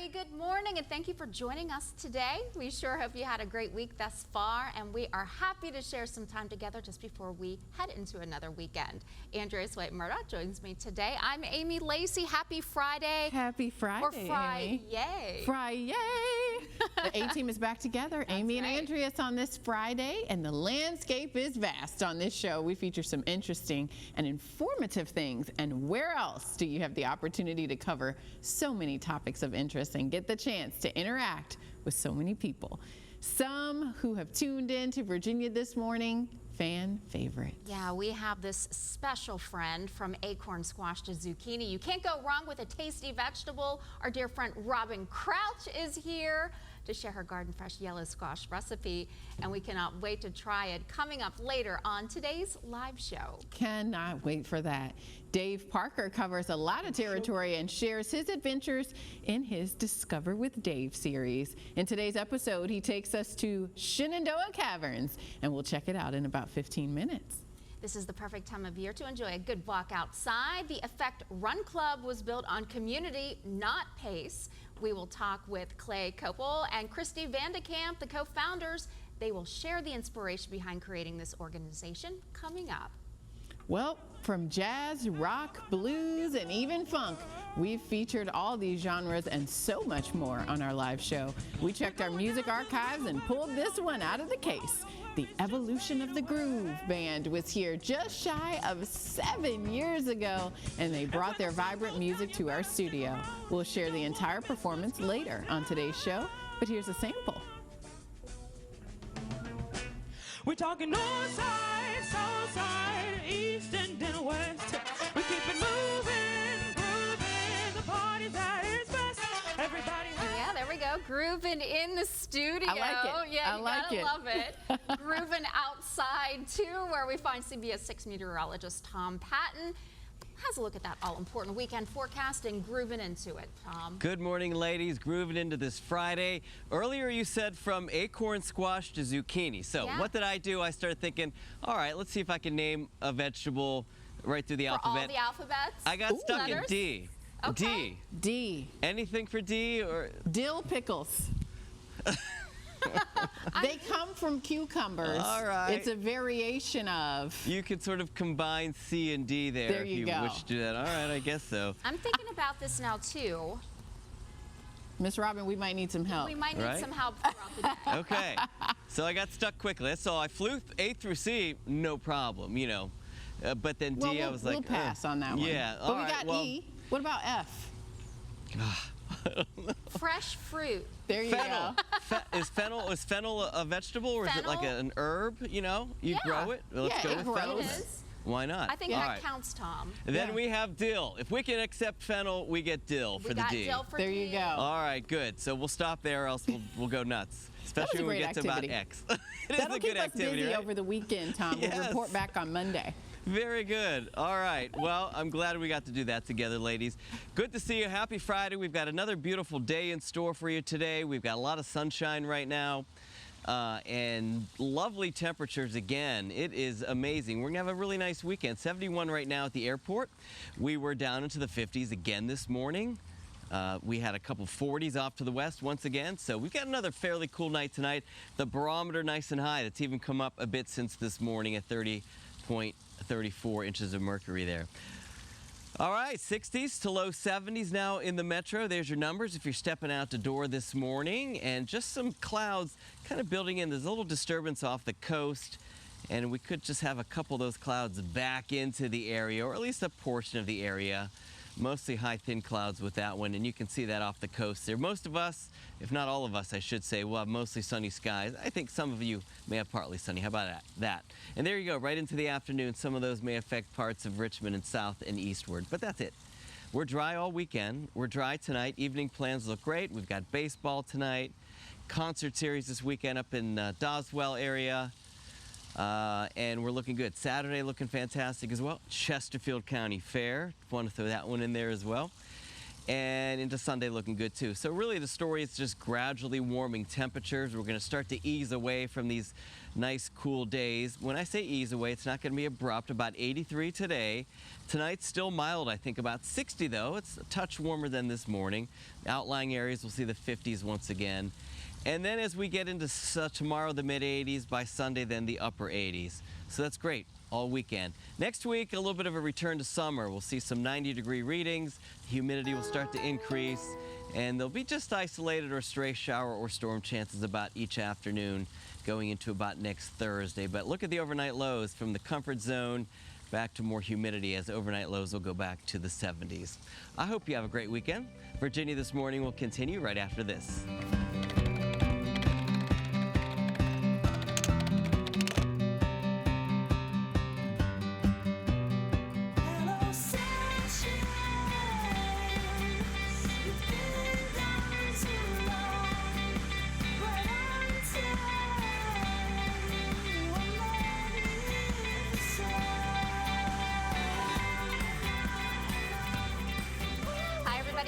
everybody. Good morning, and thank you for joining us today. We sure hope you had a great week thus far, and we are happy to share some time together just before we head into another weekend. Andrea Swaite-Murdoch joins me today. I'm Amy Lacey. Happy Friday. Happy Friday, or Friday. Amy. Friday. The A-Team is back together. Amy and Andrea on this Friday, and the landscape is vast. On this show, we feature some interesting and informative things. And where else do you have the opportunity to cover so many topics of interest and get the chance to interact with so many people? Some who have tuned in to Virginia this morning, fan favorite. Yeah, we have this special friend from acorn squash to zucchini. You can't go wrong with a tasty vegetable. Our dear friend Robin Crouch is here to share her garden fresh yellow squash recipe, and we cannot wait to try it. Coming up later on today's live show. Cannot wait for that. Dave Parker covers a lot of territory and shares his adventures in his Discover with Dave series. In today's episode, he takes us to Shenandoah Caverns, and we'll check it out in about 15 minutes. This is the perfect time of year to enjoy a good walk outside. The Effect Run Club was built on community, not pace. We will talk with Clay Copel and Christy Vandekamp, the co-founders. They will share the inspiration behind creating this organization coming up. Well, from jazz, rock, blues, and even funk, we've featured all these genres and so much more on our live show. We checked our music archives and pulled this one out of the case. The Evolution of the Groove Band was here just shy of 7 years ago, and they brought their vibrant music to our studio. We'll share the entire performance later on today's show, but here's a sample. We're talking north side, south side, east and then west. We keep it moving, grooving, the party's at its best. Everybody. Yeah, there we go. Grooving in the studio. I like it. Yeah, I you like gotta it. love it. Grooving outside too, where we find CBS 6 meteorologist Tom Patton. Has a look at that all-important weekend forecast and grooving into it, Tom. Good morning, ladies. Grooving into this Friday. Earlier you said from acorn squash to zucchini. So what did I do? I started thinking, all right, let's see if I can name a vegetable right through the alphabet. All the alphabets? I got stuck in D. Okay. D. Anything for D? Or Dill pickles. They come from cucumbers. All right. It's a variation of. You could sort of combine C and D there, There you if you go. wish to do that. All right, I guess so. I'm thinking about this now too. Miss Robin, we might need some help. We might need some help throughout the day. Okay. So I got stuck quickly. That's all. I flew A through C, no problem, you know. But then D, I was like, we'll pass on that one. Yeah. But all we right, got E. What about F? Fresh fruit. There you Fennel. go. Is fennel a vegetable, or is it like Fennel? an herb? You know, you grow it. Let's Yeah, go it with grows. fennel. It then. is. Why not? I think All that right. counts, Tom. Then Yeah. we have dill. If we can accept fennel, we get dill for We the got D. dill for There D. you go. All right, good. So we'll stop there, or else we'll go nuts. Especially a when we great get to about activity. X. It is That'll a keep good us activity, busy right? over the weekend, Tom. Yes. We'll report back on Monday. Very good. All right. Well, I'm glad we got to do that together, ladies. Good to see you. Happy Friday. We've got another beautiful day in store for you today. We've got a lot of sunshine right now and lovely temperatures again. It is amazing. We're going to have a really nice weekend. 71 right now at the airport. We were down into the 50s again this morning. We had a couple 40s off to the west once again, so we've got another fairly cool night tonight. The barometer nice and high. That's even come up a bit since this morning at 30.34 inches of mercury there. All right, 60s to low 70s now in the metro. There's your numbers if you're stepping out the door this morning. And just some clouds kind of building in. There's a little disturbance off the coast, and we could just have a couple of those clouds back into the area, or at least a portion of the area. Mostly high, thin clouds with that one, and you can see that off the coast there. Most of us, if not all of us, I should say, will have mostly sunny skies. I think some of you may have partly sunny. How about that? And there you go, right into the afternoon. Some of those may affect parts of Richmond and south and eastward, but that's it. We're dry all weekend. We're dry tonight. Evening plans look great. We've got baseball tonight, concert series this weekend up in Doswell area. And we're looking good. Saturday looking fantastic as well. Chesterfield County Fair. Want to throw that one in there as well. And into Sunday looking good too. So really the story is just gradually warming temperatures. We're going to start to ease away from these nice cool days. When I say ease away, it's not going to be abrupt. About 83 today. Tonight's still mild, I think about 60 though. It's a touch warmer than this morning. Outlying areas will see the 50s once again. And then as we get into tomorrow, the mid 80s, by Sunday, then the upper 80s. So that's great all weekend. Next week, a little bit of a return to summer. We'll see some 90-degree readings. Humidity will start to increase, and there'll be just isolated or stray shower or storm chances about each afternoon going into about next Thursday. But look at the overnight lows from the comfort zone back to more humidity, as overnight lows will go back to the 70s. I hope you have a great weekend. Virginia This Morning will continue right after this.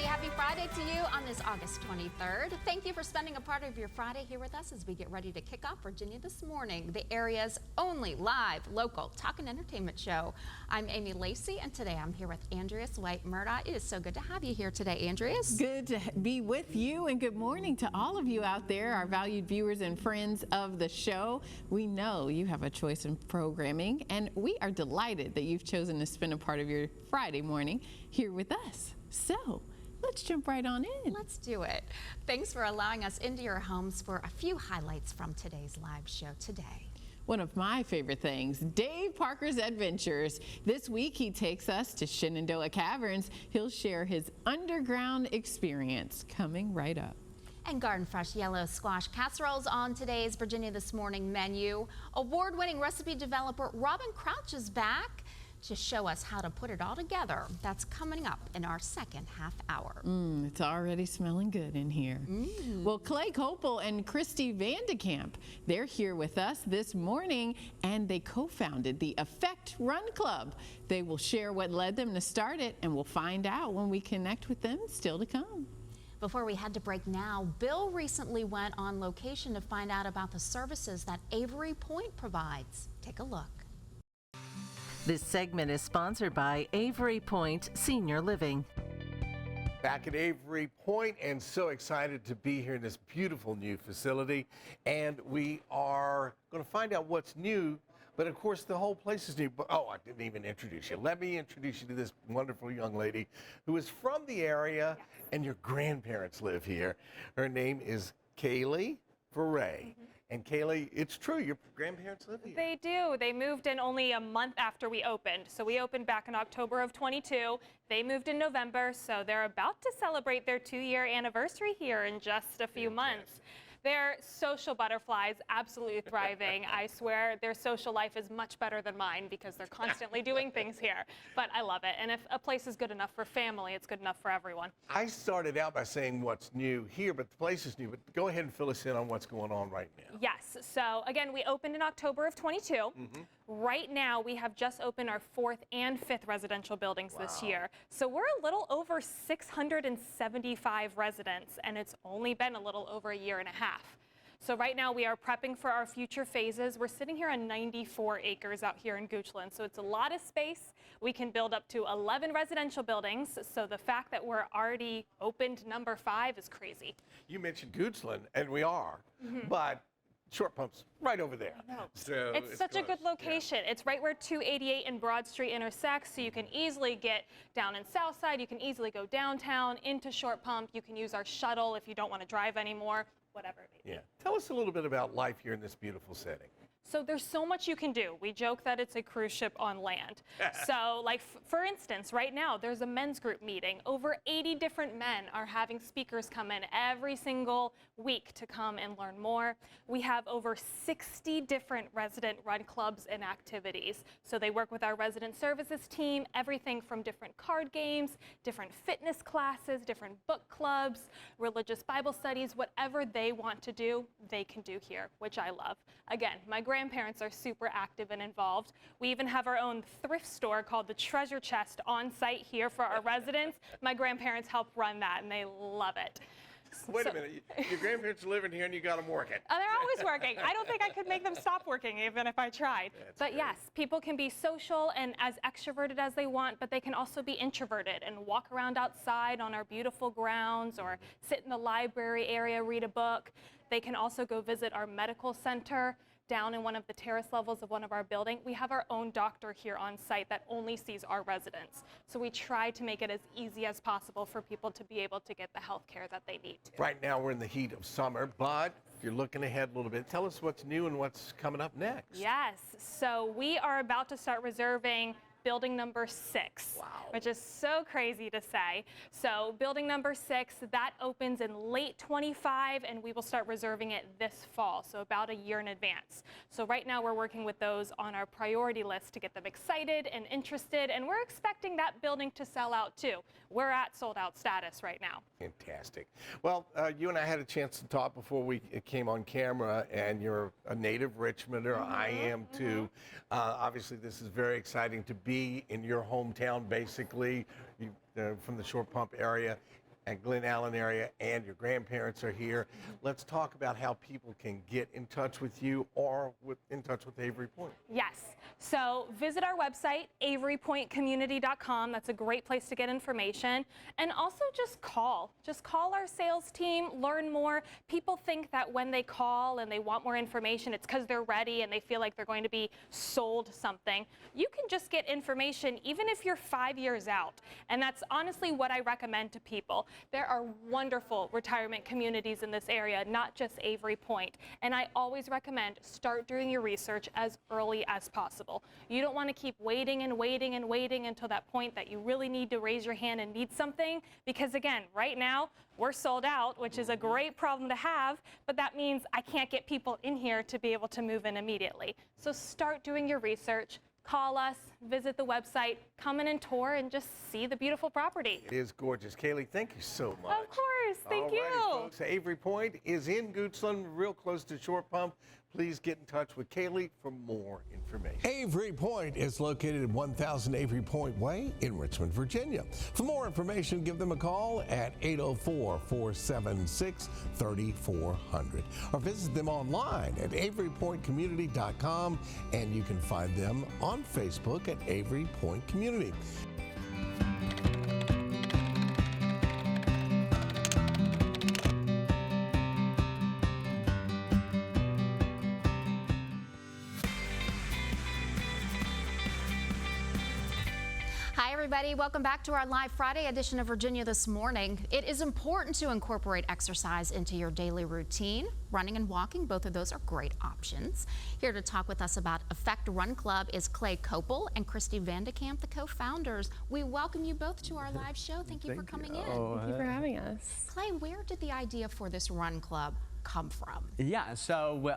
Happy Friday to you on this August 23rd. Thank you for spending a part of your Friday here with us as we get ready to kick off Virginia This Morning, the area's only live, local talk and entertainment show. I'm Amy Lacey, and today I'm here with Andreas White-Murdoch. It is so good to have you here today, Andreas. Good to be with you, and good morning to all of you out there, our valued viewers and friends of the show. We know you have a choice in programming, and we are delighted that you've chosen to spend a part of your Friday morning here with us. So, let's jump right on in. Let's do it. Thanks for allowing us into your homes for a few highlights from today's live show today. One of my favorite things, Dave Parker's Adventures. This week he takes us to Shenandoah Caverns. He'll share his underground experience coming right up. And Garden Fresh yellow squash casseroles on today's Virginia This Morning menu. Award-winning recipe developer Robin Crouch is back to show us how to put it all together. That's coming up in our second half hour. It's already smelling good in here. Well, Clay Copel and Christy Vandekamp, they're here with us this morning, and they co-founded the Effect Run Club. They will share what led them to start it, and we'll find out when we connect with them. Still to come. Before we head to break now, Bill recently went on location to find out about the services that Avery Point provides. Take a look. This segment is sponsored by Avery Point Senior Living. Back at Avery Point, and so excited to be here in this beautiful new facility. And we are going to find out what's new, but of course the whole place is new. But, oh, I didn't even introduce you. Let me introduce you to this wonderful young lady who is from the area, and your grandparents live here. Her name is Kaylee Foray. And Kaylee, it's true, your grandparents live here. They do. They moved in only a month after we opened. So we opened back in October of 22. They moved in November, so they're about to celebrate their 2-year anniversary here in just a few months. They're social butterflies, absolutely thriving. I swear their social life is much better than mine because they're constantly doing things here. But I love it. And if a place is good enough for family, it's good enough for everyone. I started out by saying what's new here, but the place is new. But go ahead and fill us in on what's going on right now. Yes. So again, we opened in October of 22. Right now, we have just opened our 4th and 5th residential buildings this year. So we're a little over 675 residents, and it's only been a little over a year and a half. So right now we are prepping for our future phases. We're sitting here on 94 acres out here in Goochland, so it's a lot of space. We can build up to 11 residential buildings, so the fact that we're already opened number 5 is crazy. You mentioned Goochland, and we are, but Short Pump's right over there. So it's such a good location. Yeah. It's right where 288 and Broad Street intersects, so you can easily get down in Southside. You can easily go downtown into Short Pump. You can use our shuttle if you don't want to drive anymore, whatever it may be. Yeah. Tell us a little bit about life here in this beautiful setting. So there's so much you can do. We joke that it's a cruise ship on land. So like, for instance, right now there's a men's group meeting. Over 80 different men are having speakers come in every single week to come and learn more. We have over 60 different resident run clubs and activities. So they work with our resident services team, everything from different card games, different fitness classes, different book clubs, religious Bible studies, whatever they want to do, they can do here, which I love. Again, my grandparents are super active and involved. We even have our own thrift store called the Treasure Chest on site here for our residents. My grandparents help run that, and they love it. Wait a minute. Your grandparents are living here and you got them working. They're always working. I don't think I could make them stop working even if I tried. But yes, people can be social and as extroverted as they want, but they can also be introverted and walk around outside on our beautiful grounds or sit in the library area, read a book. They can also go visit our medical center down in one of the terrace levels of one of our buildings. We have our own doctor here on site that only sees our residents. So we try to make it as easy as possible for people to be able to get the health care that they need to. Right now we're in the heat of summer, but if you're looking ahead a little bit, tell us what's new and what's coming up next. Yes, so we are about to start reserving building number 6, which is so crazy to say. So building number 6, that opens in late 25 and we will start reserving it this fall, so about a year in advance. So right now we're working with those on our priority list to get them excited and interested, and we're expecting that building to sell out too. We're at sold out status right now. Fantastic. Well, you and I had a chance to talk before we came on camera, and you're a native Richmonder. I am too. Obviously, this is very exciting to be in your hometown, basically, from the Short Pump area and Glen Allen area, and your grandparents are here. Let's talk about how people can get in touch with you or in touch with Avery Point. Yes, so visit our website, averypointcommunity.com. That's a great place to get information. And also just call our sales team, learn more. People think that when they call and they want more information, it's because they're ready and they feel like they're going to be sold something. You can just get information even if you're 5 years out. And that's honestly what I recommend to people. There are wonderful retirement communities in this area, not just Avery Point. And I always recommend start doing your research as early as possible. You don't want to keep waiting and waiting and waiting until that point that you really need to raise your hand and need something. Because again, right now, we're sold out, which is a great problem to have, but that means I can't get people in here to be able to move in immediately. So start doing your research. Call us, visit the website, come in and tour, and just see the beautiful property. It is gorgeous. Kaylee, thank you so much. Of course, thank you. Folks, Avery Point is in Goochland, real close to Short Pump. Please get in touch with Kaylee for more information. Avery Point is located at 1000 Avery Point Way in Richmond, Virginia. For more information, give them a call at 804-476-3400 or visit them online at averypointcommunity.com, and you can find them on Facebook at Avery Point Community. Hi, everybody. Welcome back to our live Friday edition of Virginia This Morning. It is important to incorporate exercise into your daily routine. Running and walking, both of those are great options. Here to talk with us about Effect Run Club is Clay Copel and Christy Vandekamp, the co-founders. We welcome you both to our live show. Thank you for coming in. Thank you for having us. Clay, where did the idea for this run club come from? Yeah, so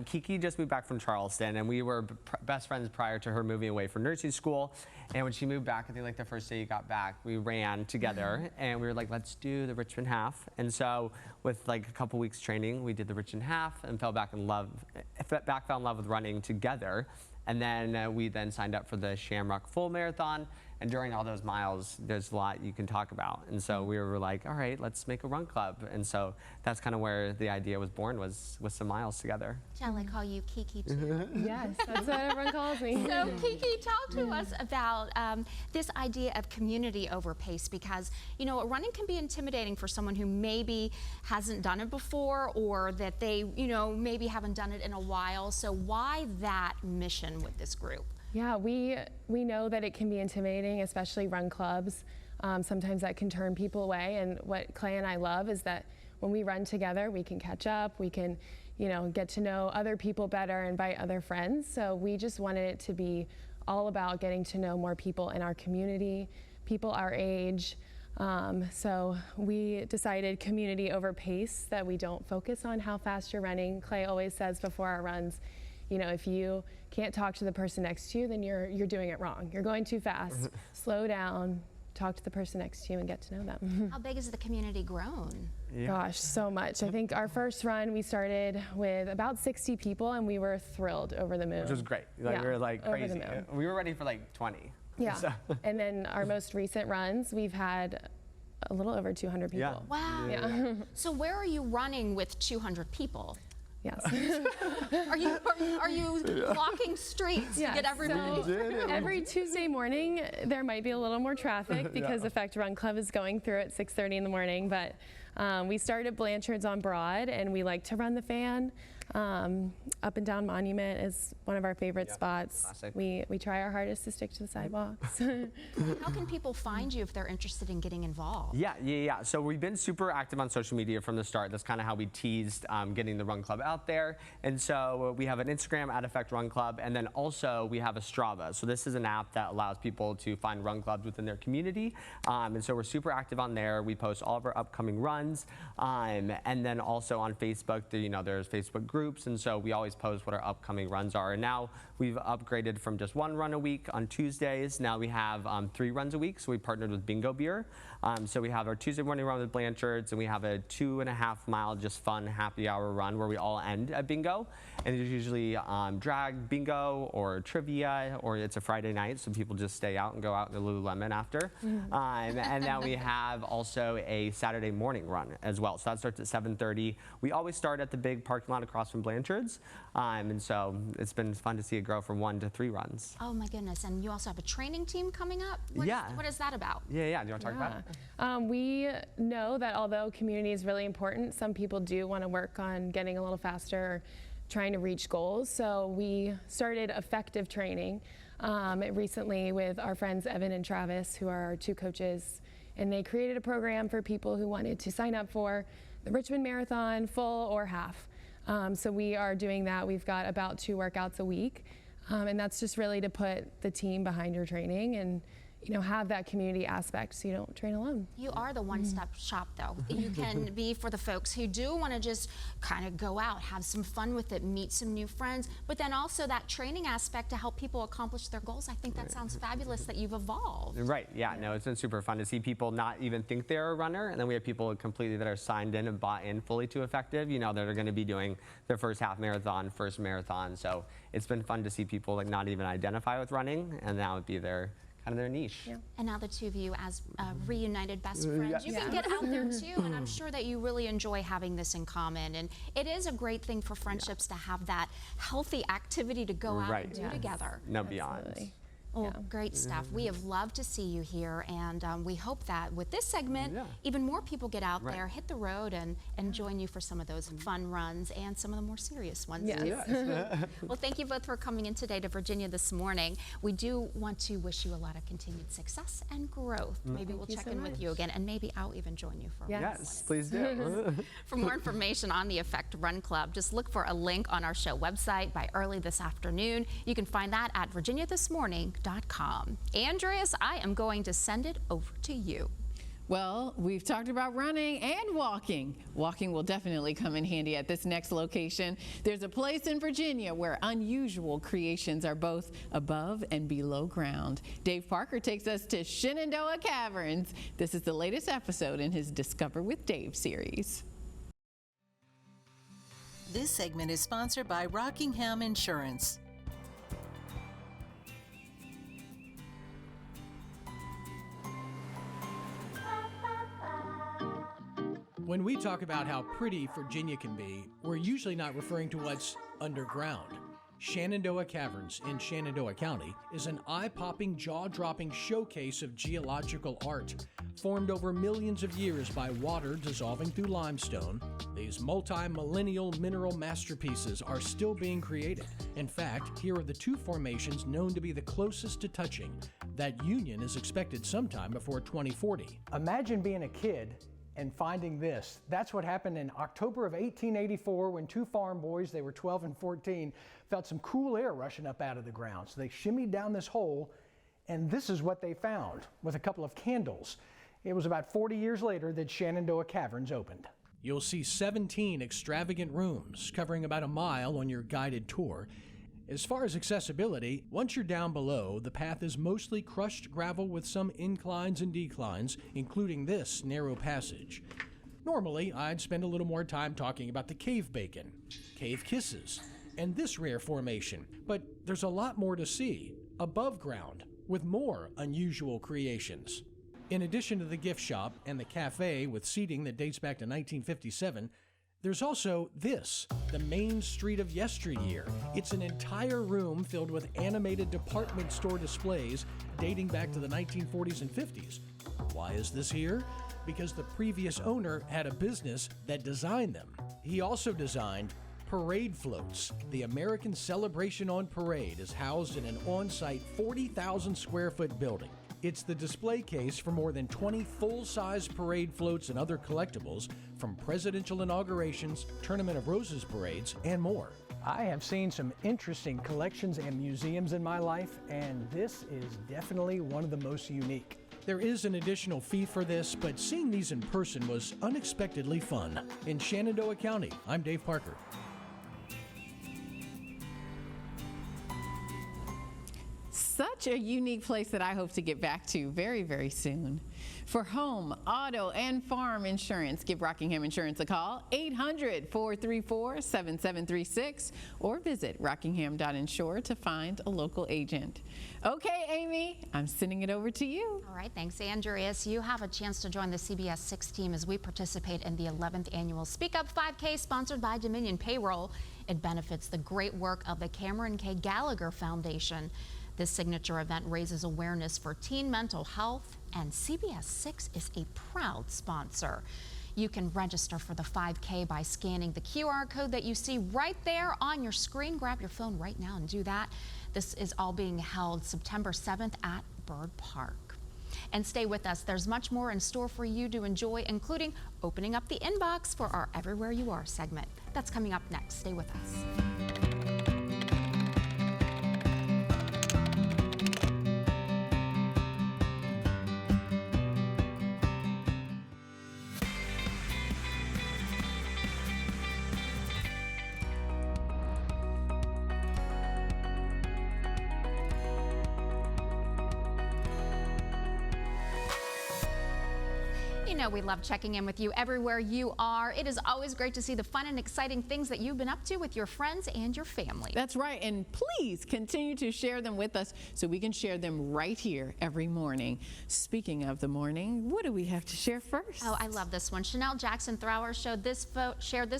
Kiki just moved back from Charleston, and we were best friends prior to her moving away for nursing school. And when she moved back, I think like the first day you got back, we ran together, and we were like, let's do the Richmond half. And so with like a couple weeks training, we did the Richmond half and fell in love with running together. And then we then signed up for the Shamrock Full Marathon. And during all those miles, there's a lot you can talk about. And so we were like, all right, let's make a run club. And so that's kind of where the idea was born, was with some miles together. Shall I call you Kiki too? Yes, that's what everyone calls me. So Kiki, talk to us about this idea of community over pace, because, you know, running can be intimidating for someone who maybe hasn't done it before, or that they, you know, maybe haven't done it in a while. So why that mission with this group? Yeah, we know that it can be intimidating, especially run clubs. Sometimes that can turn people away. And what Clay and I love is that when we run together, we can catch up, we can, you know, get to know other people better, invite other friends. So we just wanted it to be all about getting to know more people in our community, people our age. So we decided community over pace, that we don't focus on how fast you're running. Clay always says before our runs, you know, if you can't talk to the person next to you, then you're doing it wrong. You're going too fast. Slow down, talk to the person next to you and get to know them. How big has the community grown? Yeah. Gosh, so much. I think our first run, we started with about 60 people, and we were thrilled, over the moon. Which was great. Like, Yeah, we were like over the crazy. moon. We were ready for like 20. Yeah. So. And then our most recent runs, we've had a little over 200 people. Yeah. Wow. Yeah. So where are you running with 200 people? Yes. Are you blocking streets to Yeah, get everybody? so every Tuesday morning, there might be a little more traffic because Effect Run Club is going through at 6:30 in the morning. But we start at Blanchard's on Broad, and we like to run the fan. Up and down Monument is one of our favorite spots. Classic. We try our hardest to stick to the sidewalks. How can people find you if they're interested in getting involved? Yeah. So we've been super active on social media from the start. That's kind of how we teased getting the Run Club out there. And so we have an Instagram at Effect Run Club, and then also we have a Strava. So this is an app that allows people to find run clubs within their community. And so we're super active on there. We post all of our upcoming runs. And then also on Facebook, there's Facebook groups, and so we always post what our upcoming runs are. And now we've upgraded from just one run a week on Tuesdays. Now we have 3 runs a week, so we partnered with Bingo Beer. So we have our Tuesday morning run with Blanchard's, and we have a 2.5 mile just fun happy hour run where we all end at bingo. And there's usually drag bingo or trivia, or it's a Friday night, so people just stay out and go out in the Lululemon after. And then we have also a Saturday morning run as well. So that starts at 7:30. We always start at the big parking lot across from Blanchard's. And so it's been fun to see it grow from 1 to 3 runs. Oh my goodness, and you also have a training team coming up? Yeah. What is that about? Yeah. Do you want to talk about it? We know that although community is really important, some people do want to work on getting a little faster, trying to reach goals. So we started effective training recently with our friends Evan and Travis, who are our 2 coaches, and they created a program for people who wanted to sign up for the Richmond Marathon, full or half. So we are doing that. We've got about 2 workouts a week, and that's just really to put the team behind your training and have that community aspect so you don't train alone. You are the one-stop shop, though. You can be for the folks who do want to just kind of go out, have some fun with it, meet some new friends, but then also that training aspect to help people accomplish their goals. I think that sounds fabulous that you've evolved. Right, yeah, no, it's been super fun to see people not even think they're a runner, and then we have people completely that are signed in and bought in fully to Effective, that are going to be doing their first half marathon, first marathon. So it's been fun to see people like not even identify with running, and now it'd be their niche. Yeah. And now the 2 of you as reunited best friends, you can get out there too, and I'm sure that you really enjoy having this in common. And it is a great thing for friendships to have that healthy activity to go out and do together. No, beyond. Absolutely. Well, great stuff. We have loved to see you here, and we hope that with this segment, even more people get out there, hit the road, and join you for some of those fun runs and some of the more serious ones too. Well, thank you both for coming in today to Virginia this morning. We do want to wish you a lot of continued success and growth. Maybe we'll check in with you again, and maybe I'll even join you for a run. Yes, please do. For more information on the Effect Run Club, just look for a link on our show website by early this afternoon. You can find that at virginiathismorning.com. Andreas, I am going to send it over to you. Well, we've talked about running and walking. Walking will definitely come in handy at this next location. There's a place in Virginia where unusual creations are both above and below ground. Dave Parker takes us to Shenandoah Caverns. This is the latest episode in his Discover with Dave series. This segment is sponsored by Rockingham Insurance. When we talk about how pretty Virginia can be, we're usually not referring to what's underground. Shenandoah Caverns in Shenandoah County is an eye-popping, jaw-dropping showcase of geological art. Formed over millions of years by water dissolving through limestone, these multi-millennial mineral masterpieces are still being created. In fact, here are the 2 formations known to be the closest to touching. That union is expected sometime before 2040. Imagine being a kid and finding this. That's what happened in October of 1884 when 2 farm boys, they were 12 and 14, felt some cool air rushing up out of the ground. So they shimmied down this hole, and this is what they found with a couple of candles. It was about 40 years later that Shenandoah Caverns opened. You'll see 17 extravagant rooms covering about a mile on your guided tour. As far as accessibility, once you're down below, the path is mostly crushed gravel with some inclines and declines, including this narrow passage. Normally, I'd spend a little more time talking about the cave bacon, cave kisses, and this rare formation, but there's a lot more to see, above ground, with more unusual creations. In addition to the gift shop and the cafe with seating that dates back to 1957, there's also this, the Main Street of yesteryear. It's an entire room filled with animated department store displays dating back to the 1940s and 50s. Why is this here? Because the previous owner had a business that designed them. He also designed parade floats. The American Celebration on Parade is housed in an on-site 40,000 square foot building. It's the display case for more than 20 full-size parade floats and other collectibles from presidential inaugurations, Tournament of Roses parades, and more. I have seen some interesting collections and museums in my life, and this is definitely one of the most unique. There is an additional fee for this, but seeing these in person was unexpectedly fun. In Shenandoah County, I'm Dave Parker. Such a unique place that I hope to get back to very, very soon. For home, auto, and farm insurance, give Rockingham Insurance a call, 800-434-7736, or visit rockingham.insure to find a local agent. Okay, Amy, I'm sending it over to you. All right, thanks, Andreas. You have a chance to join the CBS 6 team as we participate in the 11th annual Speak Up 5K sponsored by Dominion Payroll. It benefits the great work of the Cameron K. Gallagher Foundation. This signature event raises awareness for teen mental health, and CBS 6 is a proud sponsor. You can register for the 5K by scanning the QR code that you see right there on your screen. Grab your phone right now and do that. This is all being held September 7th at Bird Park. And stay with us. There's much more in store for you to enjoy, including opening up the inbox for our Everywhere You Are segment. That's coming up next. Stay with us. You know we love checking in with you everywhere you are. It is always great to see the fun and exciting things that you've been up to with your friends and your family. That's right, and please continue to share them with us so we can share them right here every morning. Speaking of the morning, what do we have to share first? Oh, I love this one. Chanel Jackson Thrower shared this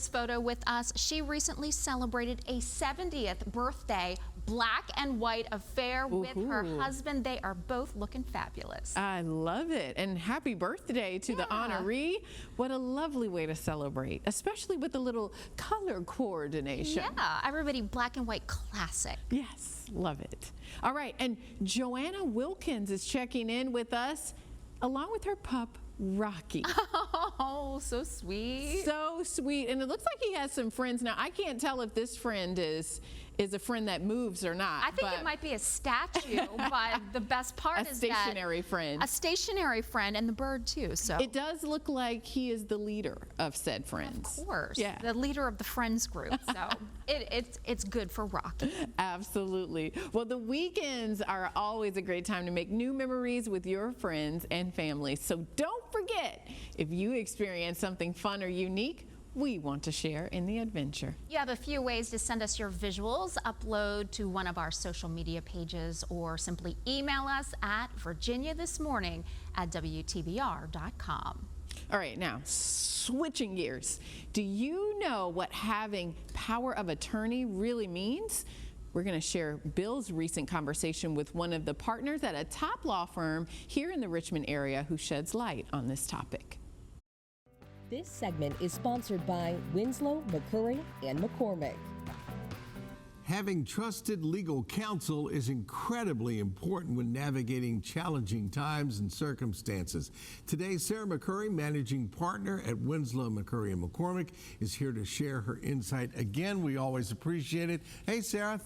photo with us. She recently celebrated a 70th birthday black and white affair with her husband. They are both looking fabulous. I love it. And happy birthday to the honoree. What a lovely way to celebrate, especially with a little color coordination. Yeah, everybody black and white classic. Yes, love it. All right, and Joanna Wilkins is checking in with us along with her pup, Rocky. Oh, so sweet. So sweet. And it looks like he has some friends. Now, I can't tell if this friend is a friend that moves or not. I think it might be a statue, but the best part is that a stationary friend. A stationary friend, and the bird too. So it does look like he is the leader of said friends. Of course, yeah, the leader of the friends group. So it's good for Rocky. Absolutely. Well, the weekends are always a great time to make new memories with your friends and family. So don't forget, if you experience something fun or unique, we want to share in the adventure. You have a few ways to send us your visuals. Upload to one of our social media pages or simply email us at virginiathismorning@wtvr.com. All right, now switching gears. Do you know what having power of attorney really means? We're going to share Bill's recent conversation with one of the partners at a top law firm here in the Richmond area who sheds light on this topic. This segment is sponsored by Winslow, McCurry, and McCormick. Having trusted legal counsel is incredibly important when navigating challenging times and circumstances. Today, Sarah McCurry, managing partner at Winslow, McCurry, and McCormick, is here to share her insight. Again, we always appreciate it. Hey, Sarah.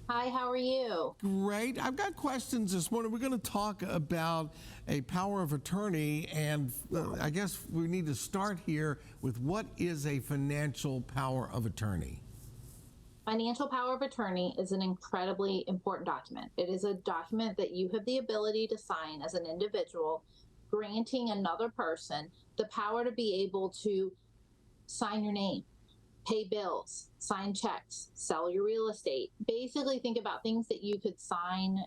Hi, how are you? Great. I've got questions this morning. We're going to talk about a power of attorney, and I guess we need to start here with what is a financial power of attorney? Financial power of attorney is an incredibly important document. It is a document that you have the ability to sign as an individual, granting another person the power to be able to sign your name, pay bills, sign checks, sell your real estate. Basically think about things that you could sign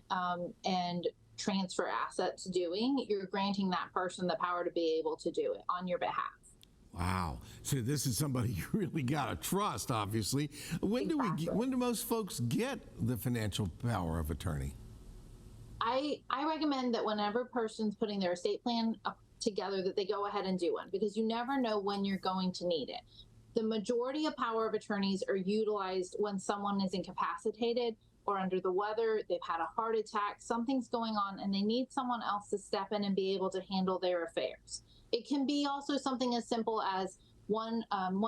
and transfer assets doing, you're granting that person the power to be able to do it on your behalf. Wow. So this is somebody you really got to trust, obviously. When do most folks get the financial power of attorney? I recommend that whenever a person's putting their estate plan up together, that they go ahead and do one, because you never know when you're going to need it. The majority of power of attorneys are utilized when someone is incapacitated or under the weather, they've had a heart attack, something's going on, and they need someone else to step in and be able to handle their affairs. It can be also something as simple as one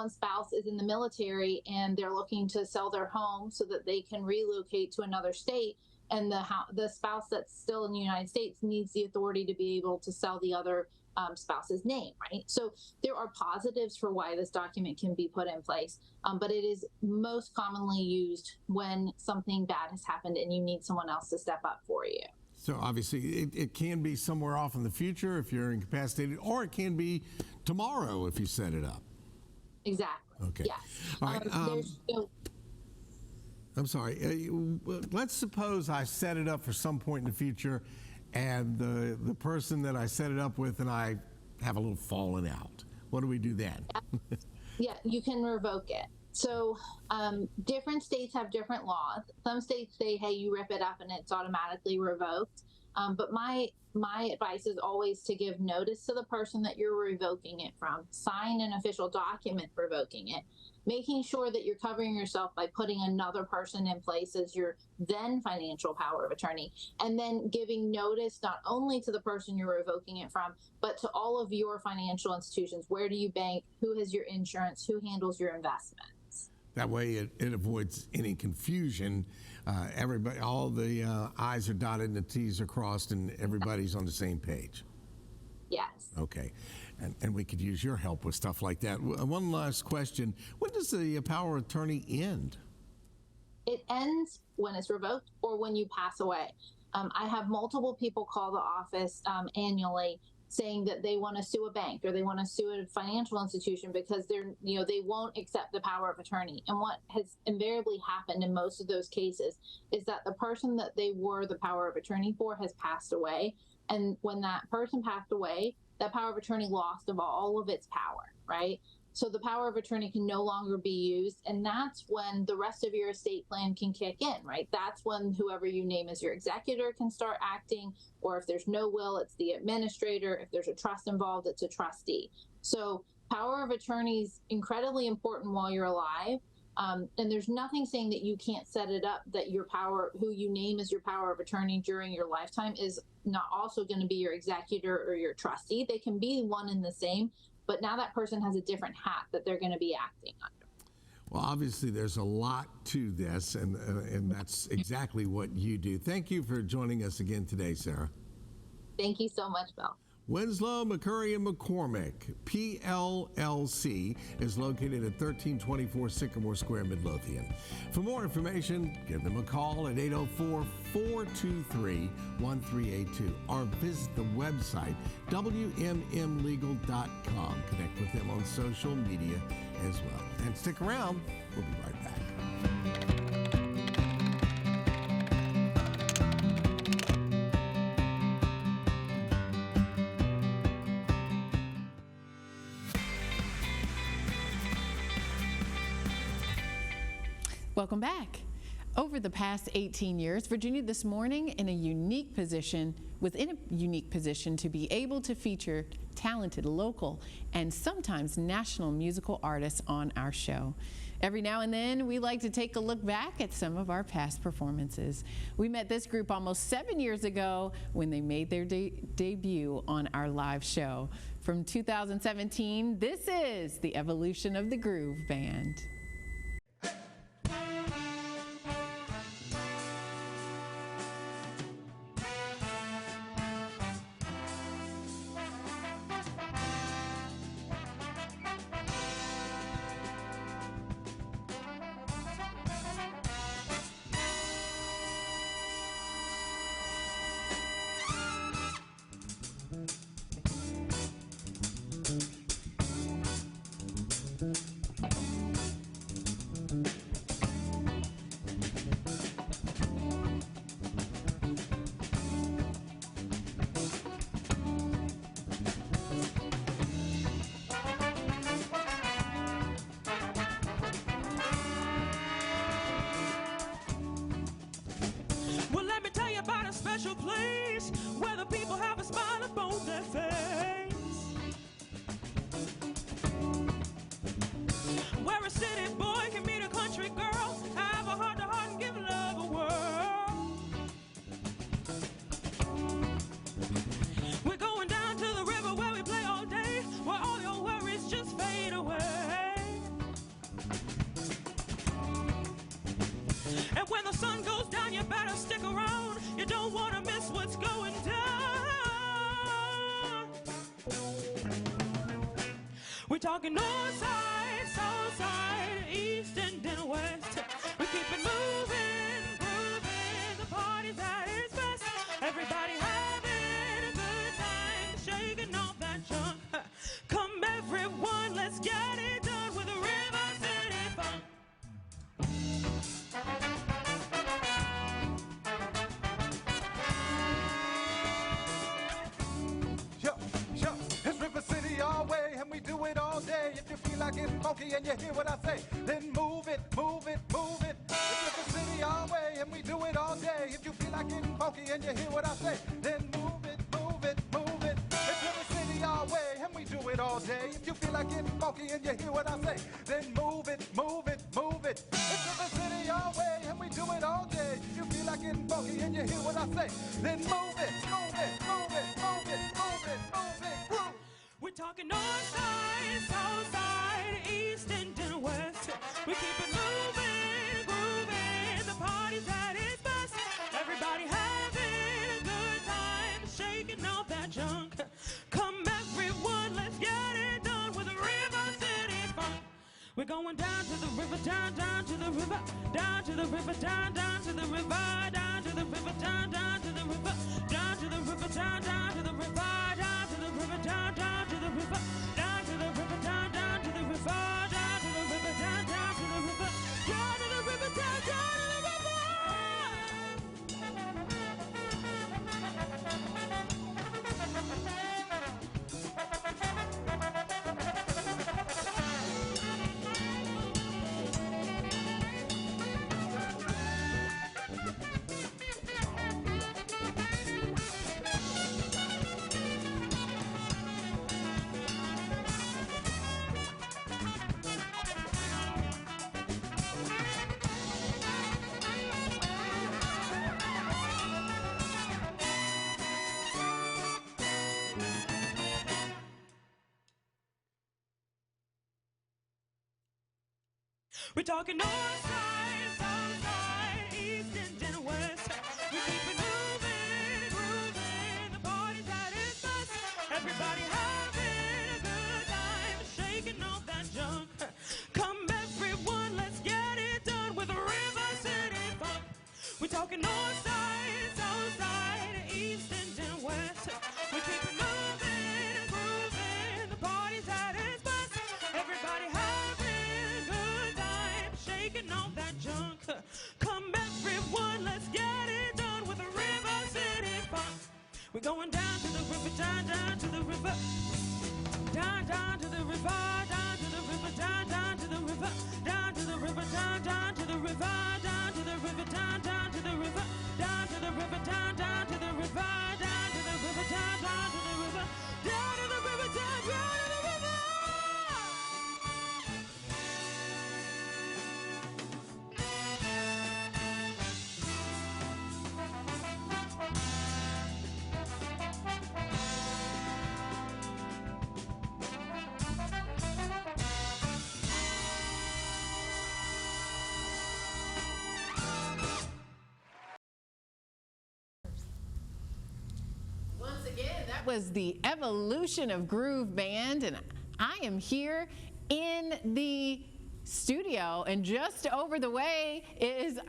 spouse is in the military and they're looking to sell their home so that they can relocate to another state, and the spouse that's still in the United States needs the authority to be able to sell the other spouse's name, right? So there are positives for why this document can be put in place, but it is most commonly used when something bad has happened and you need someone else to step up for you. So obviously it can be somewhere off in the future if you're incapacitated, or it can be tomorrow if you set it up. Exactly. Okay. Yeah. All right. I'm sorry. Let's suppose I set it up for some point in the future, and the person that I set it up with and I have a little falling out. What do we do then? Yeah, you can revoke it. So different states have different laws. Some states say, hey, you rip it up and it's automatically revoked. But my advice is always to give notice to the person that you're revoking it from, sign an official document revoking it, making sure that you're covering yourself by putting another person in place as your then financial power of attorney, and then giving notice not only to the person you're revoking it from, but to all of your financial institutions. Where do you bank? Who has your insurance? Who handles your investments? That way it avoids any confusion. Everybody, all the I's are dotted and the T's are crossed, and everybody's on the same page. Yes. Okay. And we could use your help with stuff like that. One last question. When does the power of attorney end? It ends when it's revoked or when you pass away. I have multiple people call the office annually saying that they want to sue a bank or they want to sue a financial institution because they won't accept the power of attorney. And what has invariably happened in most of those cases is that the person that they were the power of attorney for has passed away. And when that person passed away, that power of attorney lost of all of its power, right? So the power of attorney can no longer be used, and that's when the rest of your estate plan can kick in, right? That's when whoever you name as your executor can start acting, or if there's no will, it's the administrator. If there's a trust involved, it's a trustee. So power of attorney is incredibly important while you're alive, and there's nothing saying that you can't set it up that your power, who you name as your power of attorney during your lifetime, is not also going to be your executor or your trustee. They can be one and the same, but now that person has a different hat that they're going to be acting under. Well, obviously there's a lot to this, and that's exactly what you do. Thank you for joining us again today, Sarah. Thank you so much, Bill. Winslow, McCurry, and McCormick, PLLC, is located at 1324 Sycamore Square, Midlothian. For more information, give them a call at 804-423-1382 or visit the website wmmlegal.com. Connect with them on social media as well. And stick around, we'll be right back. Welcome back. Over the past 18 years, Virginia This Morning was in a unique position to be able to feature talented local and sometimes national musical artists on our show. Every now and then, we like to take a look back at some of our past performances. We met this group almost 7 years ago when they made their debut on our live show. From 2017, this is the Evolution of the Groove Band. talking north side, south side, east and then west. We keep it moving, grooving, the party's at its best. Everybody having a good time, shaking off that junk. Come everyone, let's get it done with the River City Funk. It's River City our way, and we do it all day. If you feel like getting funky and you hear what I say, then move it, move it, move it. It's River City our way, and we do it all day. If you feel like getting funky and you hear what I say, then move it, move it, move it. It's River City our way, and we do it all day. If you feel like getting funky and you hear what I say, then move it, move it, move it. It's River City our way, and we do it all day. If you feel like getting funky and you hear what I say, then move it, move it, move it, move it, move it, move it, groove. We're talking north side, south side, east and then west. We keep it moving, grooving, the party's at its best. Everybody having a good time, shaking off that junk. Come everyone, let's get it done with the River City Funk. We're going down to the river, down to the river, down to the river, down to the river, down to the river, down to the river, down to the river, down to the river, down to the river, down to the river, down to the river, down to the river, down to the river, down to the river, down to the river, down to the river. We're talking north side, south side, east and then west. We keep it moving, grooving, the party's at its best. Everybody having a good time, shaking off that junk. Come everyone, let's get it done with the River City Funk. We're talking north side, south side, east and then west. We keep it moving, grooving, the party's at its best. Everybody having a good time, shaking off that junk. Come everyone, let's get it done with the River City Funk. We're going down to the river, down to the river, down to the river, down to the river, down to the river, down to the river, down to the river, down to the river, down to the river, down to the river, down to the river, down to the river, down to the river, down to the river, down to the river. Once again, that was the Evolution of Groove Band, and I am here in the studio, and just over the way is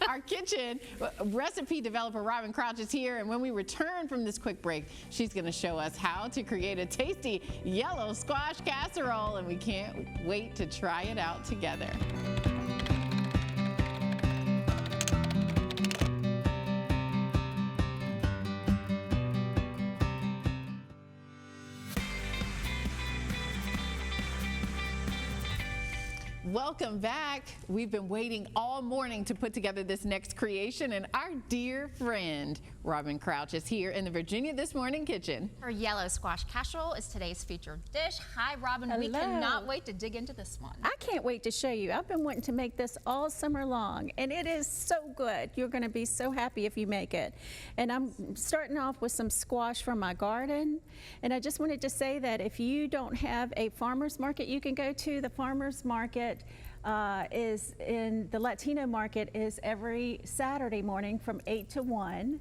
our kitchen. Recipe developer Robin Crouch is here, and when we return from this quick break, she's going to show us how to create a tasty yellow squash casserole, and we can't wait to try it out together. Welcome back. We've been waiting all morning to put together this next creation, and our dear friend Robin Crouch is here in the Virginia This Morning kitchen. Her yellow squash casserole is today's featured dish. Hi, Robin. We Hello. cannot wait to dig into this one. I can't wait to show you. I've been wanting to make this all summer long, and it is so good. You're going to be so happy if you make it. And I'm starting off with some squash from my garden. And I just wanted to say that if you don't have a farmer's market you can go to, the farmer's market is in the Latino market is every Saturday morning from 8 to 1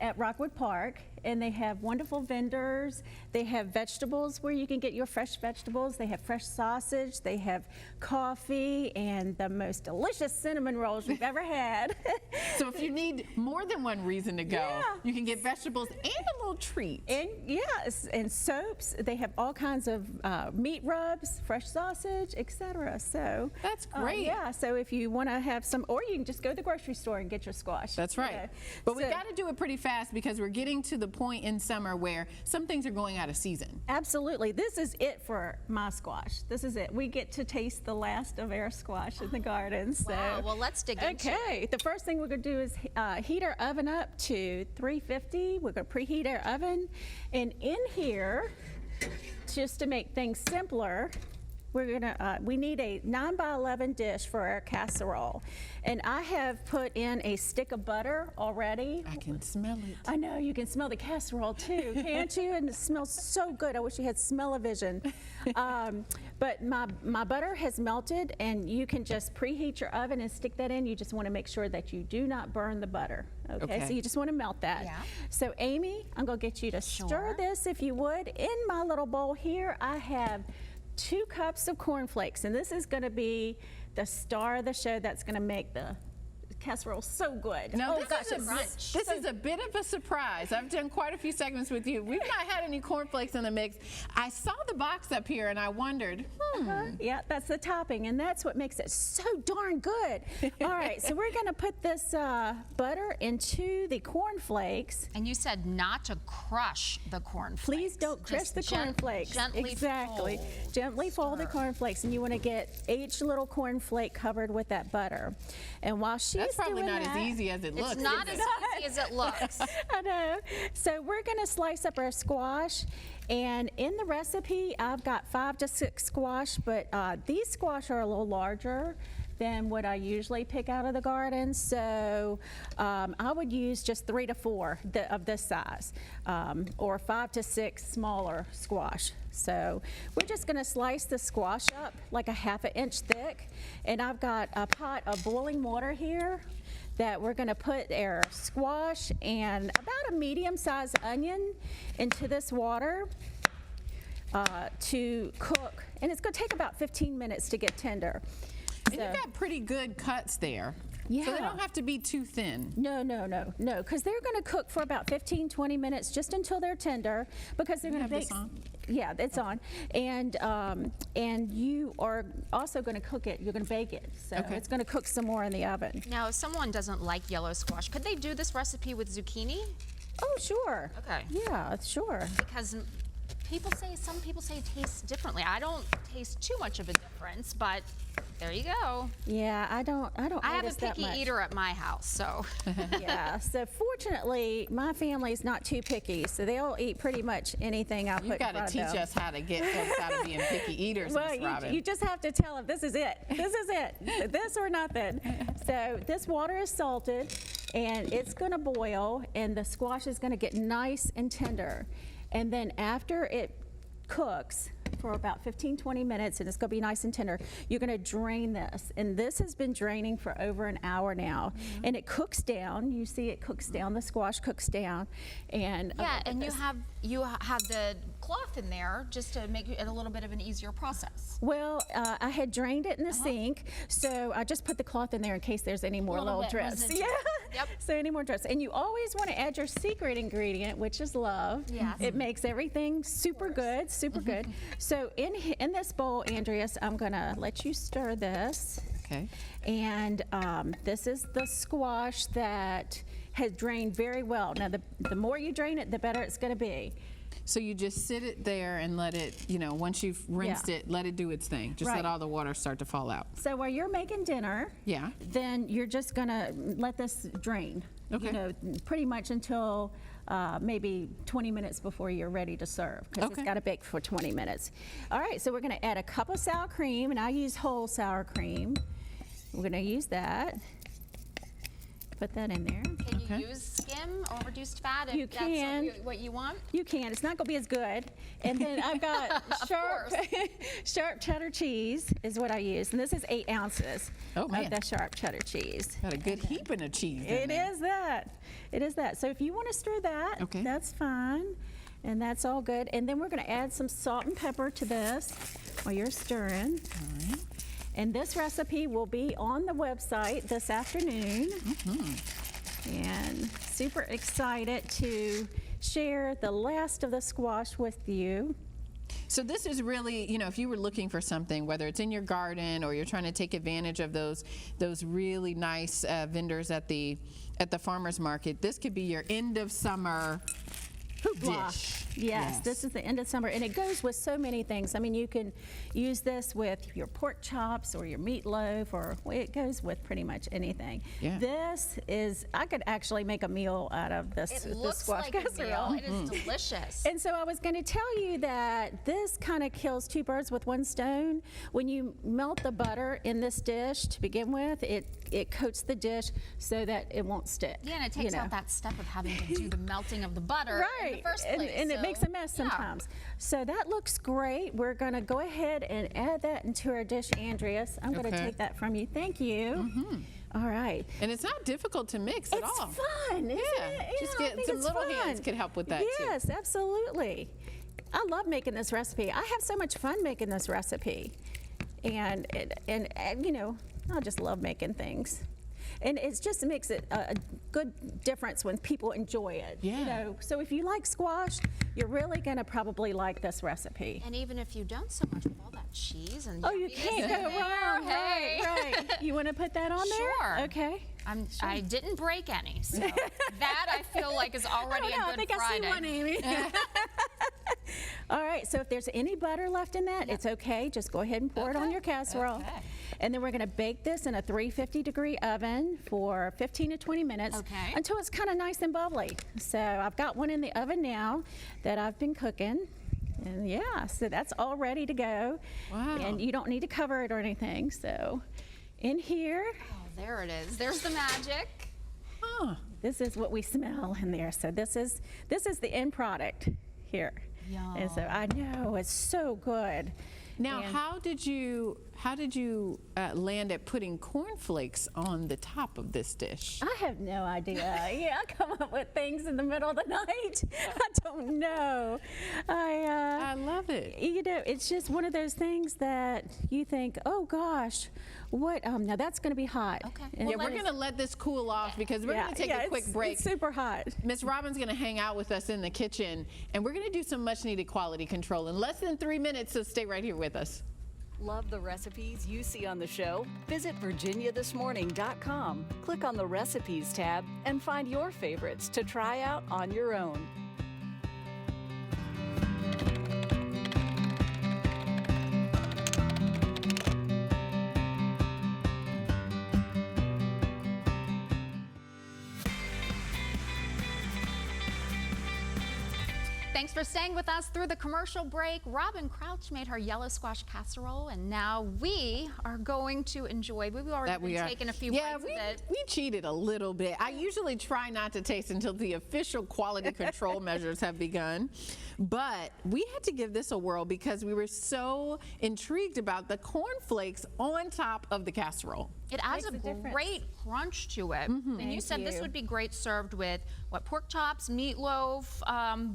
at Rockwood Park. And they have wonderful vendors. They have vegetables where you can get your fresh vegetables. They have fresh sausage. They have coffee and the most delicious cinnamon rolls you've ever had. So if you need more than one reason to go, you can get vegetables and a little treat. And yes, and soaps. They have all kinds of meat rubs, fresh sausage, etc. So that's great. Yeah. So if you want to have some, or you can just go to the grocery store and get your squash. That's right. But we got to do it pretty fast because we're getting to the point in summer where some things are going out of season. Absolutely. This is it for my squash. This is it. We get to taste the last of our squash in the garden. So. Wow. Well, let's dig into it. Okay. The first thing we're going to do is heat our oven up to 350. We're going to preheat our oven. And in here, just to make things simpler, we need a 9 by 11 dish for our casserole. And I have put in a stick of butter already. I can smell it. I know, you can smell the casserole too, can't you? And it smells so good. I wish you had smell-o-vision. But my butter has melted, and you can just preheat your oven and stick that in. You just want to make sure that you do not burn the butter. Okay. So you just want to melt that. Yeah. So Amy, I'm going to get you to stir this if you would. In my little bowl here, I have 2 cups of cornflakes, and this is going to be the star of the show that's going to make the casserole so good. No, this is a bit of a surprise. I've done quite a few segments with you. We've not had any cornflakes in the mix. I saw the box up here and I wondered, Yeah, that's the topping, and that's what makes it so darn good. All right, so we're going to put this butter into the cornflakes. And you said not to crush the cornflakes. Please don't crush the cornflakes. Gently exactly. fold. Gently fold the cornflakes, and you want to get each little cornflake covered with that butter. And while she's that's probably not as easy as it looks. It's not as easy as it looks. I know. So we're going to slice up our squash. And in the recipe, I've got 5 to 6 squash, but these squash are a little larger than what I usually pick out of the garden. So I would use just 3 to 4 of this size, or 5 to 6 smaller squash. So we're just gonna slice the squash up like a 1/2 inch thick. And I've got a pot of boiling water here that we're gonna put our squash and about a medium-sized onion into this water to cook. And it's gonna take about 15 minutes to get tender. And you've got pretty good cuts there. Yeah. So they don't have to be too thin. No, because they're going to cook for about 15, 20 minutes just until they're tender, because they're going to bake. This on? Yeah, it's on. And you are also going to cook it. You're going to bake it. So it's going to cook some more in the oven. Now, if someone doesn't like yellow squash, could they do this recipe with zucchini? Oh, sure. Okay. Yeah, sure. Because some people say it tastes differently. I don't taste too much of a difference, but there you go. Yeah, I don't I have a notice that picky much. eater at my house, so. Yeah, so fortunately, my family's not too picky, so they'll eat pretty much anything I put in You've got front to of them. teach us how to get folks out of being picky eaters, Well, Miss Robin. you just have to tell them, this is it. This is it. This or nothing. So this water is salted, and it's going to boil, and the squash is going to get nice and tender. And then after it cooks for about 15, 20 minutes, and it's going to be nice and tender, you're going to drain this. And this has been draining for over an hour now. And it cooks down. You see it cooks down. The squash cooks down. And Yeah, and you have the cloth in there just to make it a little bit of an easier process. Well, I had drained it in the sink, so I just put the cloth in there in case there's any more little drips. residual. Yeah. Yep. So any more drips. And you always want to add your secret ingredient, which is love. Yes. It makes everything super good, super good. So in this bowl, Andreas, I'm going to let you stir this. Okay. And this is the squash that has drained very well. Now, the more you drain it, the better it's going to be. So you just sit it there and let it, once you've rinsed it, let it do its thing. Just let all the water start to fall out. So while you're making dinner, then you're just gonna let this drain. Okay. Pretty much until maybe 20 minutes before you're ready to serve, because it's got to bake for 20 minutes. All right, so we're gonna add a cup of sour cream, and I use whole sour cream. We're gonna use that. put that in there. Can you use skim or reduced fat if You that's can. what you want? You can. It's not going to be as good. And then I've got sharp cheddar cheese is what I use. And this is 8 ounces of the sharp cheddar cheese. Got a good heaping of cheese. It is that. It is that. So if you want to stir that, that's fine. And that's all good. And then we're going to add some salt and pepper to this while you're stirring. All right. And this recipe will be on the website this afternoon. And super excited to share the last of the squash with you. So this is really, you know, if you were looking for something, whether it's in your garden or you're trying to take advantage of those really nice vendors at the farmer's market, this could be your end of summer dish. Yes, this is the end of summer, and it goes with so many things. I mean, you can use this with your pork chops or your meatloaf, or it goes with pretty much anything. Yeah. This is, I could actually make a meal out of this, It this looks squash like casserole. a meal. It is delicious. And so I was going to tell you that this kind of kills 2 birds with 1 stone. When you melt the butter in this dish to begin with, it coats the dish so that it won't stick. Yeah, and it takes out that step of having to do the melting of the butter in the first place. And it makes a mess sometimes. So that looks great. We're going to go ahead and add that into our dish, Andreas. I'm going to take that from you. Thank you. All right. And it's not difficult to mix at all. It's fun, isn't it? Just Yeah, I get think some it's little fun. hands could help with that Yes, absolutely. I love making this recipe. I have so much fun making this recipe. And you know, I just love making things. And it just makes it a good difference when people enjoy it. Yeah. You know, so if you like squash, you're really going to probably like this recipe. And even if you don't so much with all that cheese and Oh, you can't go wrong. Hey. Right. You want to put that on there? Sure. Okay. I didn't break any, so that I feel like is already a I good think Friday. I see one, Amy. All right, so if there's any butter left in that, it's okay. Just go ahead and pour it on your casserole. Okay. And then we're going to bake this in a 350-degree oven for 15 to 20 minutes until it's kind of nice and bubbly. So I've got one in the oven now that I've been cooking. And yeah, so that's all ready to go. Wow. And you don't need to cover it or anything. So in here. Oh, there it is. There's the magic. Huh. This is what we smell in there. So this is the end product here. Yum. And so I know it's so good. Now, And how did you land at putting cornflakes on the top of this dish? I have no idea. Yeah, I come up with things in the middle of the night. I don't know. I love it. You know, it's just one of those things that you think, oh gosh, what? Now that's going to be hot. Okay. And Yeah, we're going to let this cool off because we're going to take a quick break. It's super hot. Miss Robin's going to hang out with us in the kitchen, and we're going to do some much-needed quality control in less than 3 minutes, so stay right here with us. Love the recipes you see on the show? Visit virginiathismorning.com. Click on the Recipes tab and find your favorites to try out on your own. Thanks for staying with us through the commercial break. Robin Crouch made her yellow squash casserole, and now we are going to enjoy. We've already been taking a few bites of it. We cheated a little bit. I usually try not to taste until the official quality control measures have begun, but we had to give this a whirl because we were so intrigued about the cornflakes on top of the casserole. It adds a great crunch to it. And you said this would be great served with pork chops, meatloaf,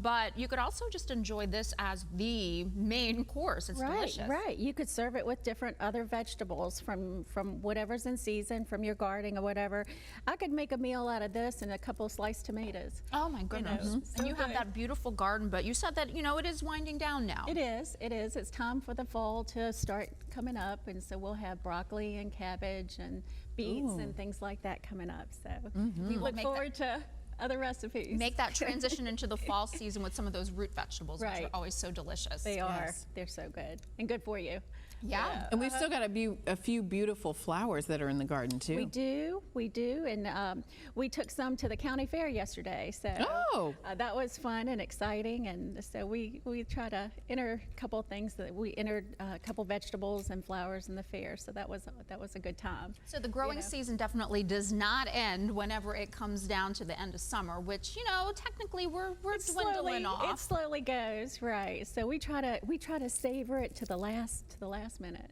but you could also just enjoy this as the main course. It's delicious. Right. You could serve it with different other vegetables from whatever's in season, from your garden or whatever. I could make a meal out of this and a couple sliced tomatoes. Oh my goodness. And you have that beautiful garden, but you said that, you know, it is winding down now. It is. It's time for the fall to start coming up, and so we'll have broccoli and cabbage and beets and things like that coming up. So we look forward to other recipes. Make that transition into the fall season with some of those root vegetables, which are always so delicious. They are. They're so good and good for you. Yeah. And we've still got a few beautiful flowers that are in the garden too. We do, and we took some to the county fair yesterday, so that was fun and exciting. And so we try to enter a couple of things that we entered a couple vegetables and flowers in the fair, so that was a good time. So the growing season definitely does not end whenever it comes down to the end of summer, which technically we're dwindling off. It slowly goes, right? So we try to savor it to the last minute.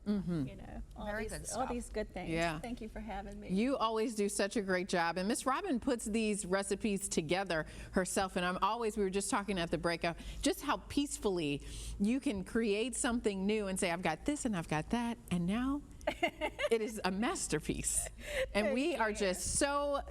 Very good stuff. All these good things. Yeah. Thank you for having me. You always do such a great job. And Miss Robin puts these recipes together herself. And we were just talking at the break of just how peacefully you can create something new and say, I've got this and I've got that. And now it is a masterpiece. And we are just so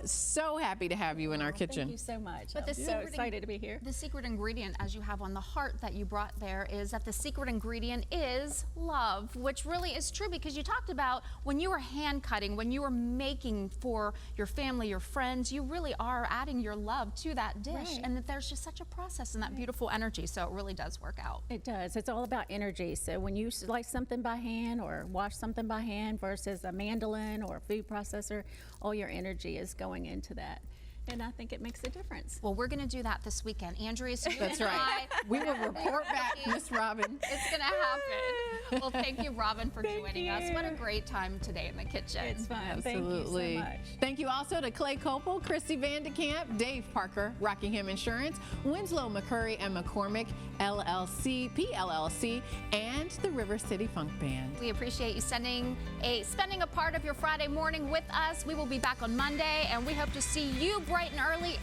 happy to have you in our kitchen. Thank you so much. But I'm so excited to be here. The secret ingredient, as you have on the heart that you brought there, is that the secret ingredient is love, which really is true, because you talked about when you were hand cutting, when you were making for your family, your friends, you really are adding your love to that dish. Right. And that there's just such a process and that beautiful energy. So it really does work out. It does. It's all about energy. So when you slice something by hand or wash something by hand versus a mandolin or a food processor, all your energy is going into that. And I think it makes a difference. Well, we're going to do that this weekend. Andrea, so That's right. We will report back, Miss Robin. It's going to happen. Well, thank you, Robin, for joining us. What a great time today in the kitchen. It's fun. Absolutely. Thank you so much. Thank you also to Clay Copel, Christy Vandekamp, Dave Parker, Rockingham Insurance, Winslow, McCurry, and McCormick, LLC, PLLC, and the River City Funk Band. We appreciate you spending a part of your Friday morning with us. We will be back on Monday, and we hope to see you bright and early